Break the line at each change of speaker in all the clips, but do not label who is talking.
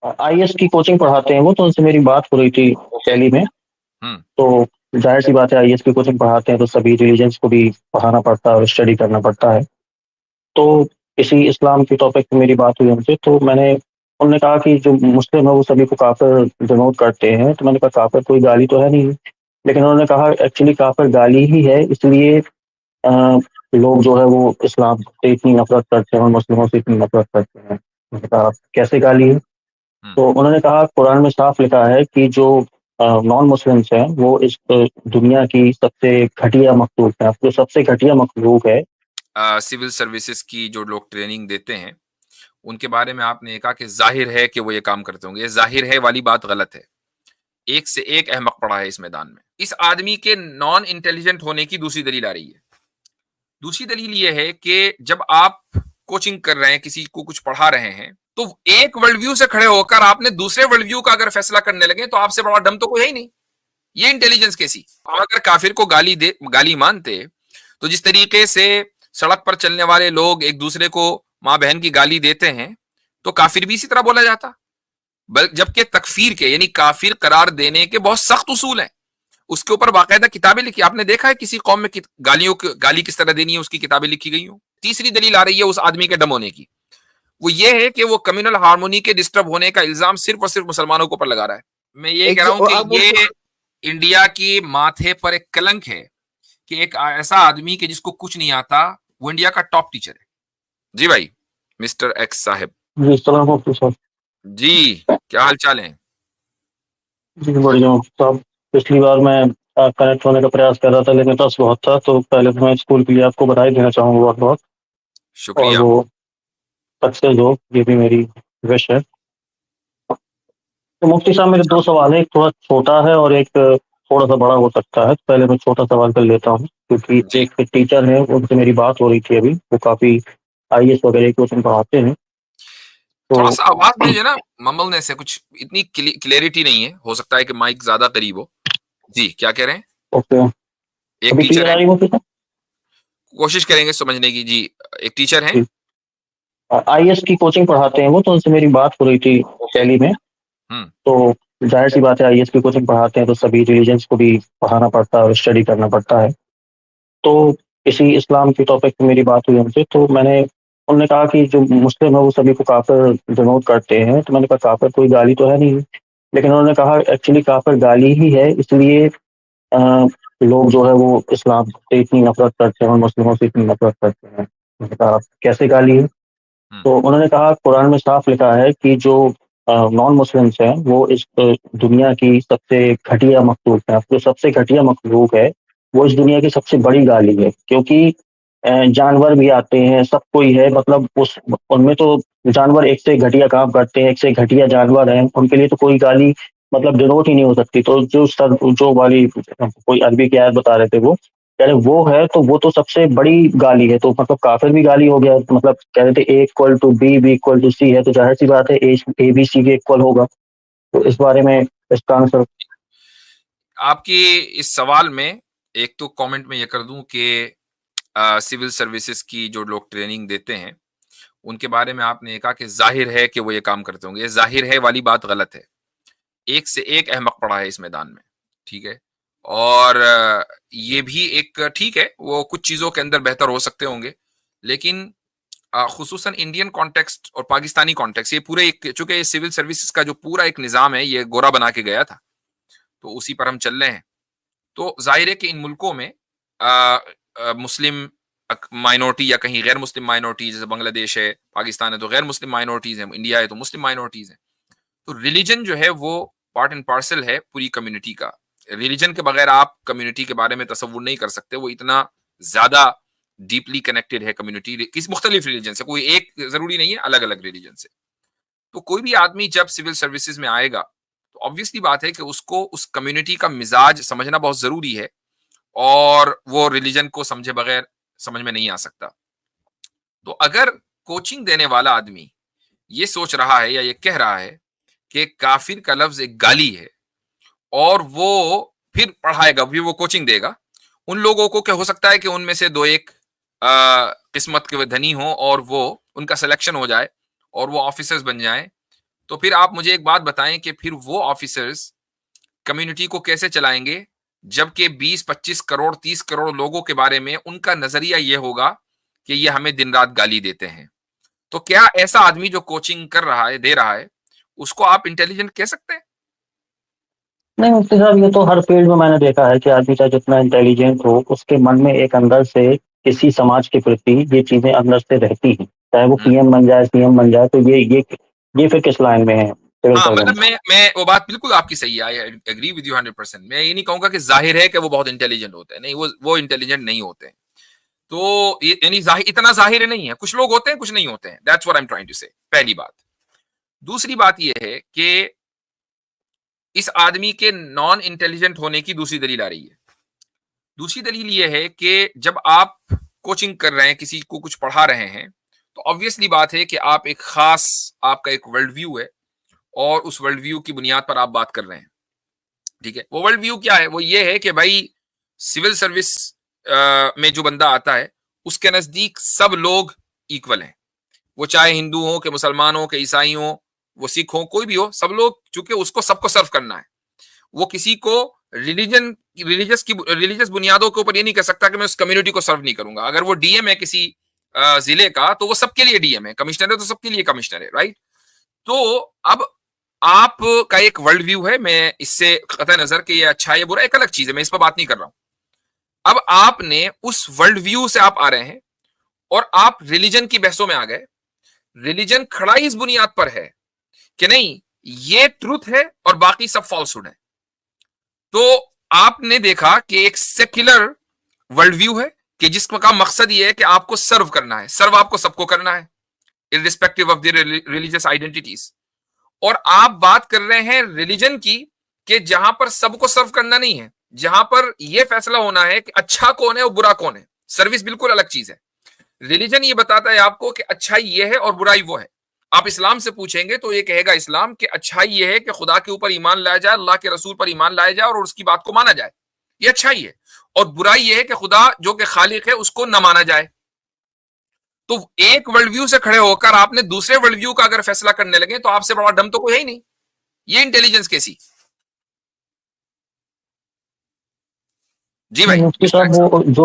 I S کی coaching پڑھاتے ہیں وہ، تو ان سے میری بات ہو رہی تھی
اوکے.
دہلی میں. تو ظاہر سی بات ہے آئی ایس کی کوچنگ پڑھاتے ہیں تو سبھی ریلیجنس کو بھی پڑھانا پڑتا ہے اور اسٹڈی کرنا پڑتا ہے. تو اسی اسلام کے ٹاپک پہ میری بات ہوئی ان سے، تو میں نے انہوں نے کہا کہ جو مسلم ہے وہ سبھی کو کافر ڈینوٹ کرتے ہیں. تو میں نے کہا کافر کوئی گالی تو ہے نہیں، لیکن انہوں نے کہا ایکچولی کافر گالی ہی ہے، اس لیے لوگ جو ہے وہ اسلام سے اتنی نفرت کرتے ہیں اور مسلموں سے اتنی نفرت کرتے ہیں. میں نے کہا کیسے گالی ہے؟ تو انہوں نے کہا قرآن میں صاف لکھا ہے کہ جو نان مسلمس ہیں وہ اس دنیا کی سب سے گھٹیا مخلوق ہے، جو سب سے گھٹیا مخلوق ہے.
سول سروسز کی جو لوگ ٹریننگ دیتے ہیں ان کے بارے میں آپ نے کہا کہ ظاہر ہے کہ وہ یہ کام کرتے ہوں گے. یہ ظاہر ہے والی بات غلط ہے. ایک سے ایک احمق پڑا ہے اس میدان میں. اس آدمی کے نان انٹیلیجنٹ ہونے کی دوسری دلیل آ رہی ہے. دوسری دلیل یہ ہے کہ جب آپ کوچنگ کر رہے ہیں، کسی کو کچھ پڑھا رہے ہیں، تو ایک ورلڈ ویو سے کھڑے ہو کر آپ نے دوسرے ورلڈ ویو کا اگر فیصلہ کرنے لگے تو آپ سے بڑا ڈم تو کوئی ہے ہی نہیں. یہ انٹیلیجنس کیسی؟ اگر کافر کو گالی مانتے تو جس طریقے سے سڑک پر چلنے والے لوگ ایک دوسرے کو ماں بہن کی گالی دیتے ہیں تو کافر بھی اسی طرح بولا جاتا. جبکہ تکفیر کے یعنی کافر قرار دینے کے بہت سخت اصول ہیں. اس کے اوپر باقاعدہ کتابیں لکھی. آپ نے دیکھا ہے کسی قوم میں گالی کس طرح دینی ہے اس کی کتابیں لکھی گئی ہوں. تیسری دلیل آ رہی ہے اس آدمی کے ڈم ہونے کی، وہ یہ ہے کہ وہ کمیونل ہارمونی کے ڈسٹرب ہونے کا الزام صرف اور صرف مسلمانوں کے اوپر لگا رہا ہے. میں یہ کہہ رہا ہوں کہ یہ انڈیا کی ماتھے پر ایک کلنک ہے کہ ایک ایسا آدمی کہ جس کو کچھ نہیں آتا وہ انڈیا کا ٹاپ ٹیچر ہے. جی بھائی مسٹر ایکس صاحب.
جی السلام علیکم صاحب.
جی کیا حال چال ہیں؟
جی بڑھیا صاحب. پچھلی بار میں کنیکٹ ہونے کا پریاس کر رہا تھا لیکن ٹس بہت تھا، تو پہلے تو میں اسکول کے لیے آپ کو بدائی دینا چاہوں گا بہت بہت، اور
شکریہ.
وہ سکسیز ہو یہ بھی میری وش ہے. تو مفتی صاحب میرے دو سوال ہیں، ایک تھوڑا چھوٹا ہے اور ایک تھوڑا سا بڑا ہو سکتا ہے. پہلے میں چھوٹا سوال کر لیتا ہوں کیونکہ
جی
ایک ٹیچر ہے ان سے میری بات ہو رہی تھی ابھی، وہ کافی آئی ایس وغیرہ کی کوچنگ پڑھاتے ہیں. تو
تھوڑا سا آواز میں جو ہے نا مملنے سے کچھ اتنی کلیئرٹی نہیں ہے، ہو سکتا ہے کہ مائک زیادہ قریب ہو. جی کیا کہہ رہے ہیں؟
اوکے،
ایک
ابھی
ٹیچر
کلیئر
ہیں،
آ رہی مفتی صاحب؟
کوشش کریں گے سمجھنے کی. جی ایک ٹیچر ہیں.
جی آئی ایس کی کوچنگ پڑھاتے ہیں وہ، تو ان سے میری بات ہو رہی تھی
اوکے.
دہلی میں. تو ظاہر سی بات ہے آئی ایس کی کوچنگ پڑھاتے ہیں تو سبھی ریلیجنس کو بھی پڑھانا پڑتا ہے اور اسٹڈی کرنا پڑتا ہے. تو اسی اسلام کے ٹاپک پہ میری بات ہوئی ان سے، تو میں نے انہوں نے کہا کہ جو مسلم ہے وہ سبھی کو کافر ڈینوٹ کرتے ہیں. تو میں نے کہا کافر کوئی گالی تو ہے نہیں، لیکن انہوں نے کہا ایکچولی کافر گالی ہی ہے، اس لیے لوگ جو ہے وہ اسلام سے اتنی نفرت کرتے ہیں اور مسلموں سے اتنی نفرت کرتے ہیں. میں نے کہا کیسے گالی ہے؟ تو انہوں نے کہا قرآن میں صاف لکھا ہے کہ جو نان مسلمس ہیں وہ اس دنیا کی سب سے گھٹیا مخلوق ہے. جو سب سے گھٹیا مخلوق ہے وہ اس دنیا کی سب سے بڑی گالی ہے، کیونکہ جانور بھی آتے ہیں، سب کوئی ہے، مطلب ان میں تو جانور ایک سے گھٹیا کام کرتے ہیں، ایک سے گھٹیا جانور ہیں، ان کے لیے تو کوئی گالی مطلب ڈینوٹ ہی نہیں ہو سکتی. تو جو والی کوئی عربی کی آیت بتا رہے تھے وہ کہہ رہے وہ ہے تو وہ تو سب سے بڑی گالی ہے. تو مطلب کافر بھی گالی ہو گیا. مطلب کہہ رہے تھے A equal to B, B equal to C ہے، تو ظاہر سی بات ہے اے بی سی کے اکول ہوگا. تو اس بارے میں اس کا آنسر.
آپ کی اس سوال میں ایک تو کامنٹ میں یہ کر دوں کہ سول سروسز کی جو لوگ ٹریننگ دیتے ہیں ان کے بارے میں آپ نے کہا کہ ظاہر ہے کہ وہ یہ کام کرتے ہوں گے. یہ ظاہر ہے والی بات غلط ہے. ایک سے ایک احمق پڑا ہے اس میدان میں. ٹھیک ہے. اور یہ بھی ایک ٹھیک ہے وہ کچھ چیزوں کے اندر بہتر ہو سکتے ہوں گے، لیکن خصوصاً انڈین کانٹیکسٹ اور پاکستانی کانٹیکسٹ یہ پورے چونکہ سول سروسز کا جو پورا ایک نظام ہے یہ گورا بنا کے گیا تھا تو اسی پر ہم چل رہے ہیں. تو ظاہر ہے کہ ان ملکوں میں مسلم مائنورٹی یا کہیں غیر مسلم مائنورٹی، جیسے بنگلہ دیش ہے، پاکستان ہے تو غیر مسلم مائنورٹیز ہیں، انڈیا ہے تو مسلم مائنورٹیز ہیں. تو ریلیجن جو ہے وہ پارٹ اینڈ پارسل ہے پوری کمیونٹی کا. ریلیجن کے بغیر آپ کمیونٹی کے بارے میں تصور نہیں کر سکتے. وہ اتنا زیادہ ڈیپلی کنیکٹڈ ہے کمیونٹی کسی مختلف ریلیجن سے، کوئی ایک ضروری نہیں ہے، الگ الگ ریلیجن سے. تو کوئی بھی آدمی جب سول سروسز میں آئے گا تو آبویسلی بات ہے کہ اس کو اس کمیونٹی کا مزاج سمجھنا بہت ضروری ہے، اور وہ ریلیجن کو سمجھے بغیر سمجھ میں نہیں آ سکتا. تو اگر کوچنگ دینے والا آدمی یہ سوچ رہا ہے یا یہ کہہ رہا ہے کہ کافر کا لفظ ایک گالی ہے اور وہ پھر پڑھائے گا، پھر وہ کوچنگ دے گا، ان لوگوں کو کیا ہو سکتا ہے کہ ان میں سے دو ایک قسمت کے دھنی ہوں اور وہ ان کا سلیکشن ہو جائے اور وہ آفیسرز بن جائیں تو پھر آپ مجھے ایک بات بتائیں کہ پھر وہ آفیسرز کمیونٹی کو کیسے چلائیں گے جبکہ 20-25 کروڑ 30 کروڑ لوگوں کے بارے میں ان کا نظریہ یہ ہوگا کہ یہ ہمیں دن رات گالی دیتے ہیں؟ تو کیا ایسا آدمی جو کوچنگ کر رہا ہے، دے رہا ہے، اس کو آپ انٹیلیجنٹ کہہ سکتے ہیں؟
نہیں مفتی صاحب، یہ تو ہر فیلڈ میں نے دیکھا ہے کہ آدمی چاہے جتنا انٹیلیجنٹ ہو، اس کے من میں ایک اندر سے کسی سماج کے پرتی یہ چیزیں اندر سے رہتی ہیں، چاہے وہ پی ایم بن جائے سی ایم بن جائے، تو یہ پھر کس لائن میں ہے سول
ہاں مطلب
سرونٹ؟
میں وہ بات بالکل آپ کی صحیح ہے، ایگری ود یو 100%. میں یہ نہیں کہوں گا کہ ظاہر ہے کہ وہ بہت انٹیلیجنٹ ہوتے ہیں، نہیں، وہ انٹیلیجنٹ نہیں ہوتے ہیں. تو یعنی اتنا ظاہر نہیں ہے، کچھ لوگ ہوتے ہیں کچھ نہیں ہوتے ہیں. That's what I am trying to say, پہلی بات. دوسری بات یہ ہے کہ اس آدمی کے نان انٹیلیجنٹ ہونے کی دوسری دلیل آ رہی ہے. دوسری دلیل یہ ہے کہ جب آپ کوچنگ کر رہے ہیں، کسی کو کچھ پڑھا رہے ہیں، تو آبویسلی بات ہے کہ آپ ایک خاص، آپ کا ایک ورلڈ ویو ہے اور اس ورلڈ ویو کی بنیاد پر آپ بات کر رہے ہیں. ٹھیک ہے، وہ ورلڈ ویو کیا ہے؟ وہ یہ ہے کہ بھائی سول سروس میں جو بندہ آتا ہے اس کے نزدیک سب لوگ ایکول ہیں، وہ چاہے ہندو ہوں کہ مسلمان ہوں کہ عیسائی ہوں، وہ سکھ ہوں، کوئی بھی ہو، سب لوگ، چونکہ اس کو سب کو سرو کرنا ہے. وہ کسی کو ریلیجس بنیادوں کے اوپر یہ نہیں کہہ سکتا کہ میں اس کمیونٹی کو سرو نہیں کروں گا. اگر وہ ڈی ایم ہے کسی ضلع کا تو وہ سب کے لیے ڈی ایم ہے، کمشنر ہے تو سب کے لیے کمشنر ہے، رائٹ؟ تو اب آپ کا ایک ورلڈ ویو ہے، میں اس سے قطع نظر کہ یہ اچھا ہے یا برا ایک الگ چیز ہے، میں اس پر بات نہیں کر رہا ہوں. اب آپ نے اس ورلڈ ویو سے آپ آ رہے ہیں اور آپ ریلیجن کی بحثوں میں آ گئے. ریلیجن کھڑا ہی اس بنیاد پر ہے کہ نہیں یہ ٹروتھ ہے اور باقی سب فالس ہوڈ ہے. تو آپ نے دیکھا کہ ایک سیکولر ورلڈ ویو ہے کہ جس کا مقصد یہ ہے کہ آپ کو سرو کرنا ہے، سرو آپ کو سب کو کرنا ہے irrespective of their religious identities. اور آپ بات کر رہے ہیں ریلیجن کی کہ جہاں پر سب کو سرو کرنا نہیں ہے، جہاں پر یہ فیصلہ ہونا ہے کہ اچھا کون ہے اور برا کون ہے. سروس بالکل الگ چیز ہے. ریلیجن یہ بتاتا ہے آپ کو کہ اچھائی یہ ہے اور برائی وہ ہے. آپ اسلام سے پوچھیں گے تو یہ کہے گا اسلام کہ اچھائی یہ ہے کہ خدا کے اوپر ایمان لایا جائے، اللہ کے رسول پر ایمان لایا جائے اور اس کی بات کو مانا جائے، یہ اچھائی ہے. اور برائی یہ ہے کہ خدا جو کہ خالق ہے اس کو نہ مانا جائے. تو ایک ورلڈ ویو سے کھڑے ہو کر آپ نے دوسرے ورلڈ ویو کا اگر فیصلہ کرنے لگے تو آپ سے بڑا ڈم تو کوئی ہے ہی نہیں. یہ انٹیلیجنس کیسی؟ جی بھائی
مفتی
مسٹر
صاحب،
ایکس.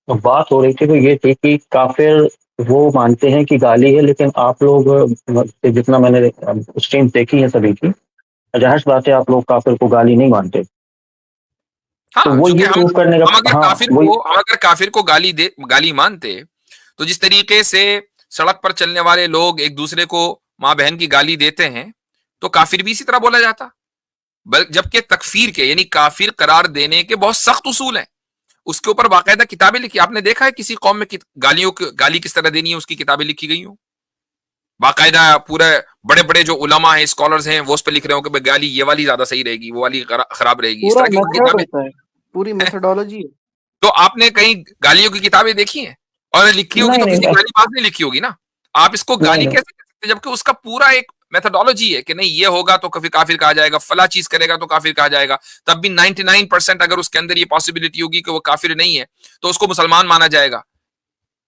وہ بات ہو رہی تھی وہ یہ تھی کہ کافر وہ مانتے ہیں کہ گالی ہے، لیکن آپ لوگ جتنا میں نے اسٹریم دیکھی ہے سبھی کی، ظاہر بات ہے آپ لوگ کافر کو گالی نہیں مانتے. تو
ہاں
وہ
چونکہ
یہ پروف کرنے کا، ہاں وہی.
ہم اگر کافر کو گالی مانتے تو جس طریقے سے سڑک پر چلنے والے لوگ ایک دوسرے کو ماں بہن کی گالی دیتے ہیں تو کافر بھی اسی طرح بولا جاتا. جبکہ تکفیر کے یعنی کافر قرار دینے کے بہت سخت اصول ہیں، اس کے اوپر باقاعدہ کتابیں لکھی. آپ نے دیکھا ہے کسی قوم میں گالی کس طرح دینی ہے اس کی کتابیں لکھی گئی ہوں باقاعدہ؟ پورے بڑے بڑے جو علماء ہیں، اسکالرز ہیں، وہ اس پہ لکھ رہے ہوں کہ گالی یہ والی زیادہ صحیح رہے گی، وہ والی خراب رہے گی، اس
پورا
طرح کی
میتھڈ
کتابیں
ہوتا ہے، پوری
ہیں.
میتھڈالوجی ہے.
تو آپ نے کہیں گالیوں کی کتابیں دیکھی ہیں؟ اور لکھی ہوگی
نہیں
تو کسی
نہیں
گالی بات نہیں لکھی ہوگی نا. آپ اس کو
نہیں
گالی
نہیں
کیسے کر سکتے جبکہ اس کا پورا ایک میتھڈالوجی ہے کہ نہیں یہ ہوگا تو کافر کہا جائے گا، فلاں چیز کرے گا تو کافر کہا جائے گا. تب بھی 99% اگر اس کے اندر یہ پاسبلٹی ہوگی کہ وہ کافر نہیں ہے تو اس کو مسلمان مانا جائے گا.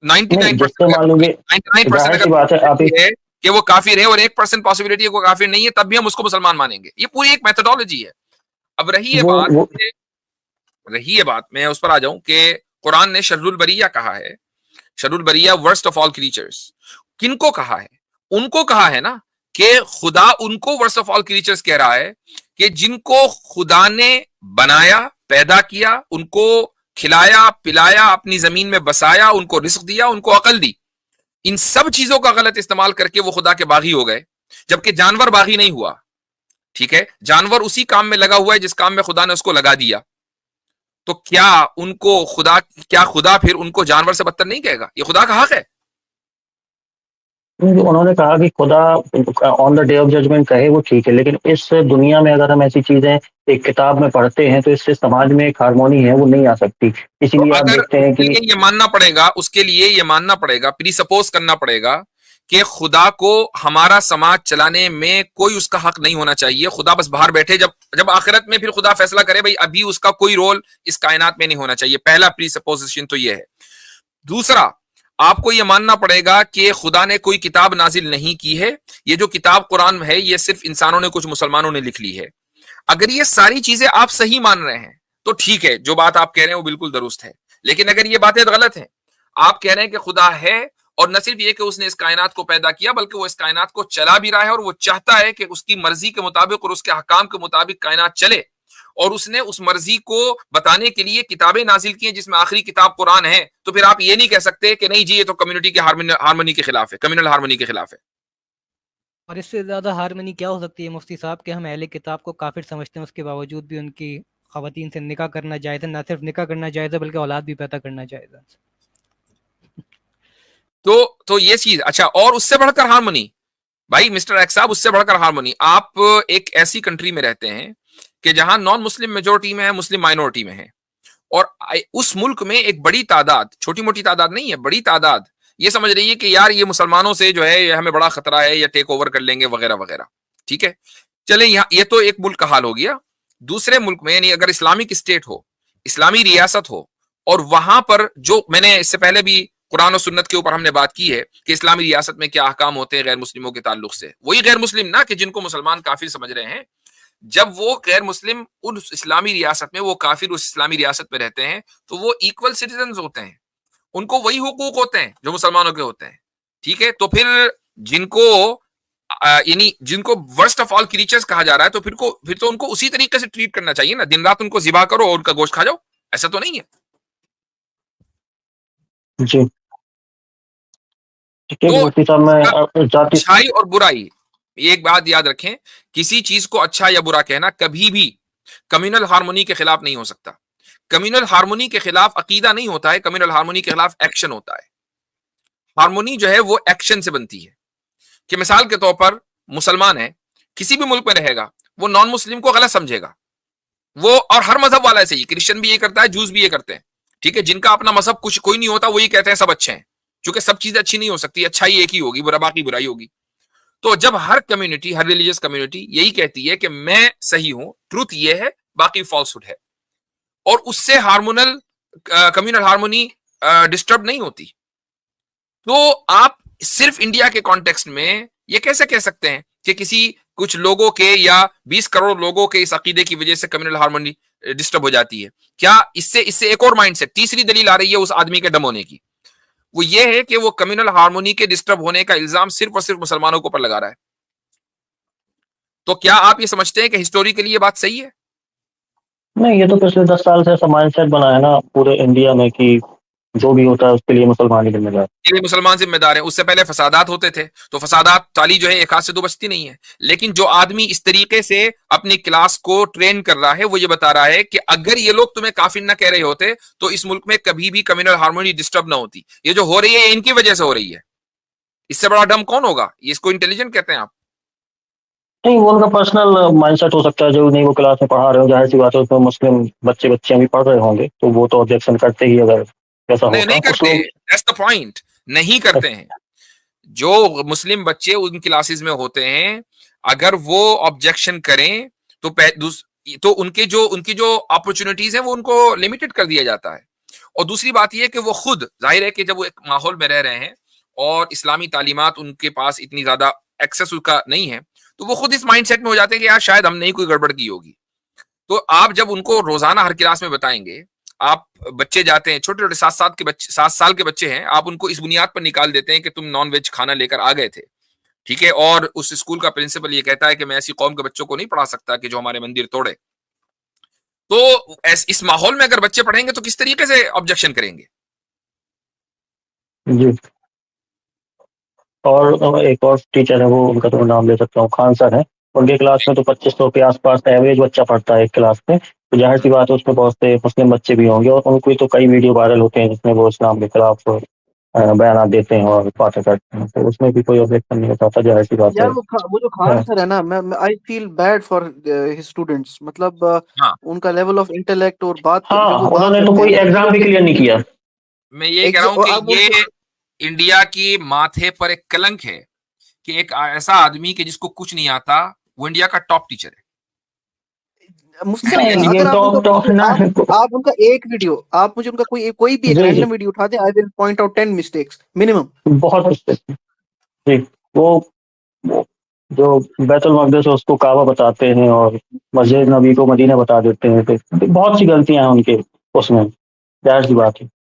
نہیں، جس سے مان لیجیے
99%
ظاہر سی
اگر
بات ہے آپ
possibility ہے کہ وہ کافر ہے اور 1% پاسبلٹی ہے کہ وہ کافر نہیں ہے، تب بھی ہم اس کو مسلمان مانیں گے. یہ پوری ایک میتھڈالوجی ہے. اب رہی
وہ
یہ بات میں اس پر آ جاؤں کہ قرآن نے شر البریہ کہا ہے، شر البریہ ورسٹ آف آل کریچرز. کن کو کہا ہے؟ ان کو کہا ہے نا کہ خدا ان کو ورسٹ آف آل کریچرز کہہ رہا ہے کہ جن کو خدا نے بنایا، پیدا کیا، ان کو کھلایا پلایا، اپنی زمین میں بسایا، ان کو رزق دیا، ان کو عقل دی. ان سب چیزوں کا غلط استعمال کر کے وہ خدا کے باغی ہو گئے، جبکہ جانور باغی نہیں ہوا. ٹھیک ہے، جانور اسی کام میں لگا ہوا ہے جس کام میں خدا نے اس کو لگا دیا. تو کیا خدا پھر ان کو جانور سے بدتر نہیں کہے گا؟ یہ خدا کا حق ہے.
انہوں نے کہا کہ خدا آن دا ڈے آف ججمنٹ کہے وہ ٹھیک ہے، لیکن اس دنیا میں اگر ہم ایسی چیزیں ایک کتاب میں پڑھتے ہیں تو اس سے سماج میں ایک ہارمونی ہے وہ نہیں آ سکتی. اسی
تو
لیے آپ
اگر
دیکھتے
اس
ہیں
کے
کہ
لیے یہ ماننا پڑے گا، اس کے لیے یہ ماننا پڑے گا، پری سپوز کرنا پڑے گا کہ خدا کو ہمارا سماج چلانے میں کوئی اس کا حق نہیں ہونا چاہیے. خدا بس باہر بیٹھے، جب آخرت میں پھر خدا فیصلہ کرے بھائی ابھی اس کا کوئی رول اس کائنات میں نہیں ہونا چاہیے. پہلا پری سپوزیشن تو یہ ہے. دوسرا، آپ کو یہ ماننا پڑے گا کہ خدا نے کوئی کتاب نازل نہیں کی ہے, یہ جو کتاب قرآن ہے یہ صرف انسانوں نے, کچھ مسلمانوں نے لکھ لی ہے. اگر یہ ساری چیزیں آپ صحیح مان رہے ہیں تو ٹھیک ہے, جو بات آپ کہہ رہے ہیں وہ بالکل درست ہے. لیکن اگر یہ باتیں غلط ہیں, آپ کہہ رہے ہیں کہ خدا ہے اور نہ صرف یہ کہ اس نے اس کائنات کو پیدا کیا بلکہ وہ اس کائنات کو چلا بھی رہا ہے, اور وہ چاہتا ہے کہ اس کی مرضی کے مطابق اور اس کے حکام کے مطابق کائنات چلے, اور اس نے اس مرضی کو بتانے کے لیے کتابیں نازل کی ہیں جس میں آخری کتاب قرآن ہے. تو پھر آپ یہ نہیں کہہ سکتے کہ نہیں جی یہ تو کمیونٹی کے ہارمونی کے خلاف ہے, کمیونل ہارمونی کے خلاف ہے.
اور اس سے زیادہ ہارمنی کیا ہو سکتی ہے مفتی صاحب کہ ہم اہل کتاب کو کافر سمجھتے ہیں, اس کے باوجود بھی ان کی خواتین سے نکاح کرنا جائز ہے, نہ صرف نکاح کرنا جائز ہے بلکہ اولاد بھی پیدا کرنا جائز ہے.
تو یہ چیز اچھا, اور اس سے بڑھ کر ہارمونی بھائی مسٹر ایکس صاحب, اس سے بڑھ کر ہارمونی, آپ ایک ایسی کنٹری میں رہتے ہیں کہ جہاں نان مسلم میجورٹی میں ہے, مسلم مائنورٹی میں ہے, اور اس ملک میں ایک بڑی تعداد, چھوٹی موٹی تعداد نہیں ہے, بڑی تعداد یہ سمجھ رہی ہے کہ یار یہ مسلمانوں سے جو ہے یہ ہمیں بڑا خطرہ ہے, یا ٹیک اوور کر لیں گے وغیرہ وغیرہ. ٹھیک ہے, چلیں یہاں یہ تو ایک ملک کا حال ہو گیا. دوسرے ملک میں یعنی اگر اسلامک اسٹیٹ ہو, اسلامی ریاست ہو, اور وہاں پر جو میں نے اس سے پہلے بھی قرآن و سنت کے اوپر ہم نے بات کی ہے کہ اسلامی ریاست میں کیا احکام ہوتے ہیں غیر مسلموں کے تعلق سے, وہی غیر مسلم نا کہ جن کو مسلمان کافر سمجھ رہے ہیں, جب وہ غیر مسلم ان اسلامی ریاست میں, وہ کافر اس اسلامی ریاست میں رہتے ہیں تو وہ ایکول سٹیزنز ہوتے ہیں, ان کو وہی حقوق ہوتے ہیں جو مسلمانوں کے ہوتے ہیں. ٹھیک ہے, تو پھر جن کو یعنی جن کو ورسٹ آف آل کریچرز کہا جا رہا ہے تو پھر تو ان کو اسی طریقے سے ٹریٹ کرنا چاہیے نا, دن رات ان کو ذبح کرو اور ان کا گوشت کھا جاؤ, ایسا تو نہیں ہے.
جی ٹھیک ہے
تو
مفتی صاحب,
اس کا
میں ذاتی
اچھائی اور برائی, ایک بات یاد رکھیں, کسی چیز کو اچھا یا برا کہنا کبھی بھی کمیونل ہارمونی کے خلاف نہیں ہو سکتا. کمیونل ہارمونی کے خلاف عقیدہ نہیں ہوتا ہے, کمیونل ہارمونی کے خلاف ایکشن ہوتا ہے. ہارمونی جو ہے وہ ایکشن سے بنتی ہے. کہ مثال کے طور پر مسلمان ہے, کسی بھی ملک میں رہے گا, وہ نان مسلم کو غلط سمجھے گا, وہ اور ہر مذہب والا ایسے ہی, کرسچن بھی یہ کرتا ہے, جوز بھی یہ کرتے ہیں. ٹھیک ہے, جن کا اپنا مذہب کچھ کوئی نہیں ہوتا وہی کہتے ہیں سب اچھے ہیں, چونکہ سب چیزیں اچھی نہیں ہو سکتی, اچھائی ایک ہی ہوگی, برا باقی برائی ہوگی. تو جب ہر کمیونٹی, ہر ریلیجیس کمیونٹی یہی کہتی ہے کہ میں صحیح ہوں, ٹروتھ یہ ہے, باقی فالس ہوڈ ہے, اور اس سے ہارمونل کمیونل ہارمونی ڈسٹرب نہیں ہوتی, تو آپ صرف انڈیا کے کانٹیکسٹ میں یہ کیسے کہہ سکتے ہیں کہ کسی کچھ لوگوں کے یا 20 کروڑ لوگوں کے اس عقیدے کی وجہ سے کمیونل ہارمونی ڈسٹرب ہو جاتی ہے؟ کیا اس سے ایک اور مائنڈ سیٹ, تیسری دلیل آ رہی ہے اس آدمی کے ڈم ہونے کی, وہ یہ ہے کہ وہ کمیونل ہارمونی کے ڈسٹرب ہونے کا الزام صرف اور صرف مسلمانوں کے اوپر لگا رہا ہے. تو کیا آپ یہ سمجھتے ہیں کہ ہسٹوریکلی یہ بات صحیح ہے؟
نہیں, یہ تو پچھلے 10 سال سے ایسا مائنڈ سیٹ بنا ہے نا پورے انڈیا میں کہ جو بھی ہوتا ہے اس کے لیے مسلمان ہی ذمہ دار.
کہ مسلمان ذمہ دار ہیں. اس سے پہلے فسادات ہوتے تھے, تو فسادات تالی جو ہے ایک ہاتھ سے دو بچتی نہیں ہے. لیکن جو آدمی اس طریقے سے اپنی کلاس کو ٹرین کر رہا ہے وہ یہ بتا رہا ہے کہ اگر یہ لوگ تمہیں کافر نہ کہہ رہے ہوتے تو اس ملک میں کبھی بھی کمیونل ہارمونی ڈسٹرب نہ ہوتی. یہ جو ہو رہی ہے ان کی وجہ سے ہو رہی ہے. اس سے بڑا ڈم کون ہوگا؟ اس کو انٹیلیجنٹ کہتے ہیں آپ.
نہیں, وہ ان کا پرسنل مائنڈ سیٹ ہو سکتا ہے, جو نہیں وہ کلاس میں پڑھا رہے ہو, ظاہر سی بات ہے اس میں مسلم بچیاں بھی پڑھ رہے ہوں گے تو وہ تو آبجیکشن کرتے ہی اگر ایسا
نہیں
ہوتا.
نہیں
کچھ
کرتے,
لوگ
دیٹس دا پوائنٹ, نہیں کرتے ہیں. جو مسلم بچے ان کلاسز میں ہوتے ہیں اگر وہ آبجیکشن کریں تو ان کی جو اپرچونٹیز ہیں وہ ان کو لمیٹڈ کر دیا جاتا ہے. اور دوسری بات یہ کہ وہ خود ظاہر ہے کہ جب وہ ایک ماحول میں رہ رہے ہیں اور اسلامی تعلیمات ان کے پاس اتنی زیادہ ایکسس ان کا نہیں ہے, تو وہ خود اس مائنڈ سیٹ میں ہو جاتے ہیں کہ یار شاید ہم نے کوئی گڑبڑ کی ہوگی. تو آپ جب ان کو روزانہ ہر کلاس میں بتائیں گے, آپ بچے جاتے ہیں چھوٹے چھوٹے 7 سال کے بچے ہیں, آپ ان کو اس بنیاد پر نکال دیتے ہیں کہ تم نان ویج کھانا لے کر آ گئے تھے. ٹھیک ہے, اور اس اسکول کا پرنسپل یہ کہتا ہے کہ میں ایسی قوم کے بچوں کو نہیں پڑھا سکتا کہ جو ہمارے مندر توڑے. تو اس ماحول میں اگر بچے پڑھیں گے تو کس طریقے سے آبجیکشن کریں گے؟
جی, اور ایک اور ٹیچر ہے, وہ ان کا تو میں نام لے سکتا ہوں, خان سر ہیں, ان کی کلاس میں تو 2500 کے آس پاس ایوریج بچہ پڑھتا ہے ایک کلاس میں. تو ظاہر سی بات ہے اس میں بہت سے مسلم بچے بھی ہوں گے, اور ان کو تو کئی ویڈیو وائرل ہوتے ہیں جس میں وہ اسلام کے خلاف بیانات دیتے ہیں اور باتیں کرتے ہیں, تو اس میں بھی کوئی آبجیکشن نہیں ہوتا تھا, ظاہر سی بات ہے.
یار وہ جو خان سر ہے نا, میں آئی فیل بیڈ فار اسٹوڈینٹس, مطلب
ہاں,
ان کا لیول آف انٹلیکٹ اور بات جو
ہاں,
وہ
انہوں
بات
نے تو
کرتے ہیں,
کوئی
مطلب
ایگزام بھی کلیئر نہیں کیا.
میں یہ کہہ رہا ہوں کہ
اب ان
یہ
کو
انڈیا کی ماتھے پر ایک کلنک ہے کہ ایک ایسا آدمی کہ جس کو کچھ نہیں آتا وہ انڈیا کا ٹاپ ٹیچر ہے.
مفتی صاحب
یہ
اگر آپ ان کا
نا
آپ ان کا ایک ویڈیو، آپ مجھے ان کا کوئی بھی ایک
جی
رینڈم ویڈیو اٹھا دیں، I will point out 10 mistakes minimum.
بہت مستقبل جی. وہ جو بیت المقدس ہے اس کو کعبہ بتاتے ہیں اور مسجد نبی کو مدینہ بتا دیتے ہیں، تو بہت سی غلطیاں ہیں ان کے اس میں، ظاہر سی بات ہے.